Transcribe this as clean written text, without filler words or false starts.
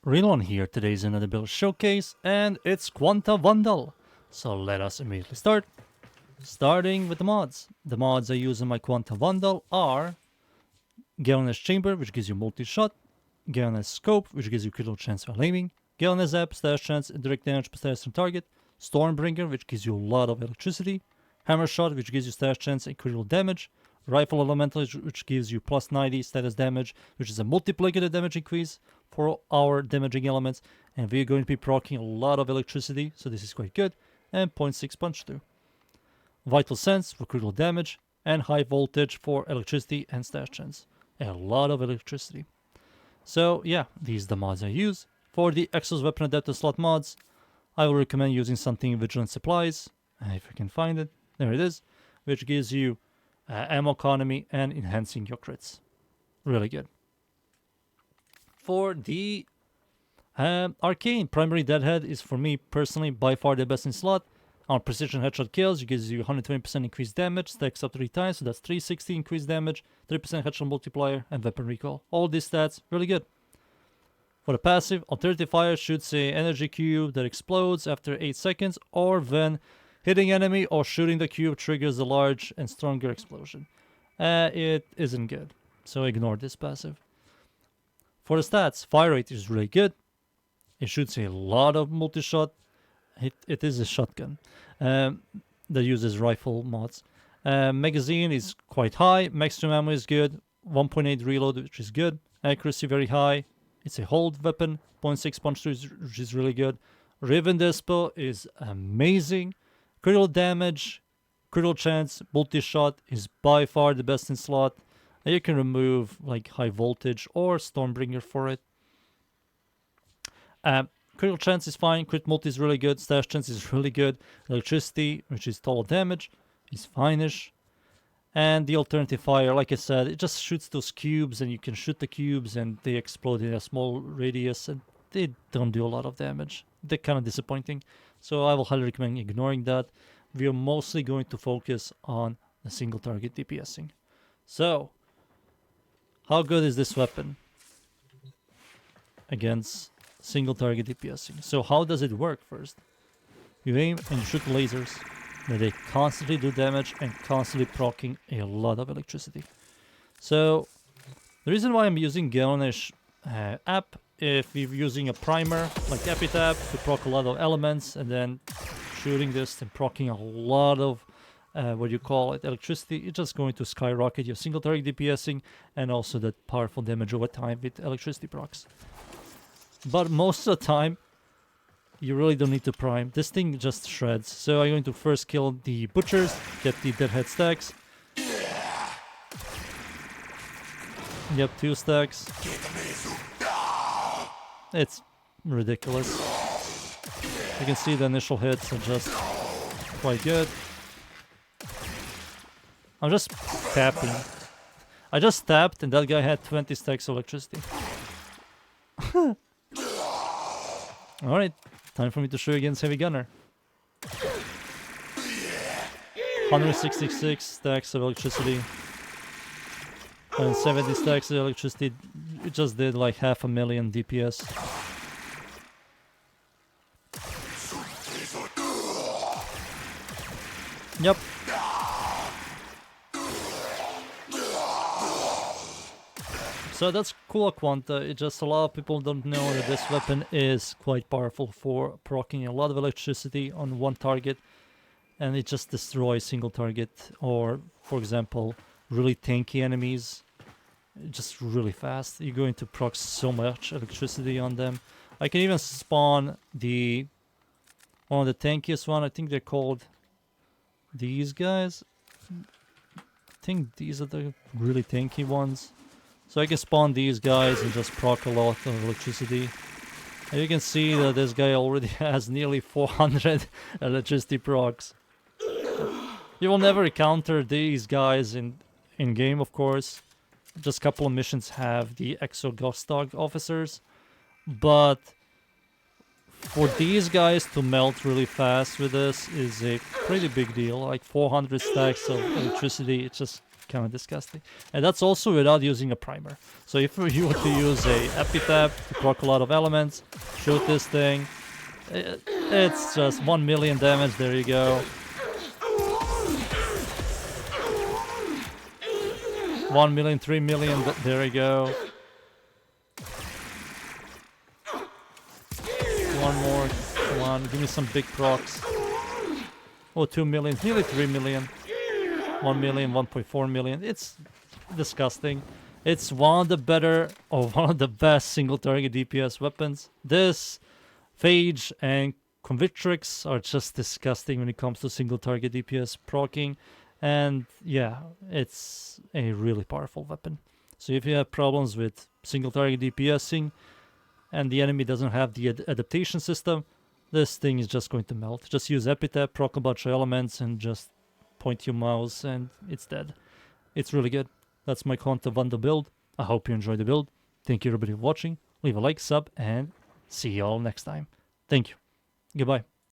Rainollon here. Today's another build showcase, and it's Quanta Vandal. So let us immediately start. Starting with the mods. The mods I use in my Quanta Vandal are Galvanized Chamber, which gives you multi-shot, Galvanized Scope, which gives you critical chance while aiming, Galvanized Zap, stash chance, direct damage per stash from target, Stormbringer, which gives you a lot of electricity, Hammer Shot, which gives you stash chance and critical damage, Rifle Elemental, which gives you plus 90 status damage, which is a multiplicative damage increase for our damaging elements, and we're going to be proccing a lot of electricity, so this is quite good, and 0.6 punch through. Vital Sense for critical damage, and High Voltage for electricity and stash chance. A lot of electricity. So yeah, these are the mods I use. For the Exos Weapon Adapter slot mods, I will recommend using something Vigilant Supplies, if I can find it, there it is, which gives you ammo economy and enhancing your crits. Really good. For the Arcane, Primary Deadhead is for me personally by far the best in slot. On precision headshot kills, it gives you 120% increased damage, stacks up 3 times, so that's 360 increased damage, 3% headshot multiplier, and weapon recall. All these stats, really good. For the passive, Alternative Fire shoots a energy cube that explodes after 8 seconds, or when hitting enemy or shooting the cube triggers a large and stronger explosion. It isn't good, so ignore this passive. For the stats, fire rate is really good. It shoots a lot of multi-shot. It is a shotgun that uses rifle mods. Magazine is quite high. Maximum ammo is good. 1.8 reload, which is good. Accuracy very high. It's a hold weapon. 0.6 punch through, which is really good. Riven Dispo is amazing. Critical damage, critical chance, multi-shot is by far the best in slot. And you can remove like High Voltage or Stormbringer for it. Critical chance is fine, crit multi is really good, stash chance is really good, electricity, which is total damage, is fine-ish. And the alternative fire, like I said, it just shoots those cubes and you can shoot the cubes and they explode in a small radius and they don't do a lot of damage. They're kind of disappointing. So I will highly recommend ignoring that. We are mostly going to focus on the single target DPSing. So, how good is this weapon against single target DPSing? So how does it work first? You aim and you shoot lasers. Then they constantly do damage and constantly proccing a lot of electricity. So the reason why I'm using Galvanish app, if you're using a primer like Epitap to proc a lot of elements and then shooting this and proccing a lot of electricity, it's just going to skyrocket your single target DPSing and also that powerful damage over time with electricity procs. But most of the time, you really don't need to prime. This thing just shreds. So I'm going to first kill the butchers, get the deadhead stacks. Yep, 2 stacks. It's ridiculous. You can see the initial hits are just quite good. I'm just tapping. I just tapped and that guy had 20 stacks of electricity. Alright, time for me to show you against Heavy Gunner. 166 stacks of electricity. And 70 stacks of electricity. It just did like 500,000 DPS. Yep. So that's cool Quanta. It just a lot of people don't know that this weapon is quite powerful for proccing a lot of electricity on one target, and it just destroys single target or, for example, really tanky enemies just really fast. You're going to proc so much electricity on them. I can even spawn one of the tankiest one. I think they're called these guys. I think these are the really tanky ones. So I can spawn these guys and just proc a lot of electricity. And you can see that this guy already has nearly 400 electricity procs. You will never encounter these guys in game, of course. Just a couple of missions have the Exo Ghost Dog officers. But for these guys to melt really fast with this is a pretty big deal. Like 400 stacks of electricity, it's just kind of disgusting. And that's also without using a primer. So if you were to use a epitaph to proc a lot of elements, shoot this thing, it's just 1 million damage, there you go. 1 million, 3 million, there you go. One more, come on, give me some big procs. Oh, 2 million, nearly 3 million. 1 million, 1.4 million. It's disgusting. It's one of the better, or one of the best single target DPS weapons. This, Phage, and Convictrix are just disgusting when it comes to single target DPS proccing. And yeah, it's a really powerful weapon. So if you have problems with single target DPSing, and the enemy doesn't have the adaptation system, this thing is just going to melt. Just use epitaph, proc a bunch of elements, and just point your mouse and it's dead. It's really good. That's my Quanta Vandal build. I hope you enjoyed the build. Thank you everybody for watching. Leave a like, sub, and see you all next time. Thank you. Goodbye.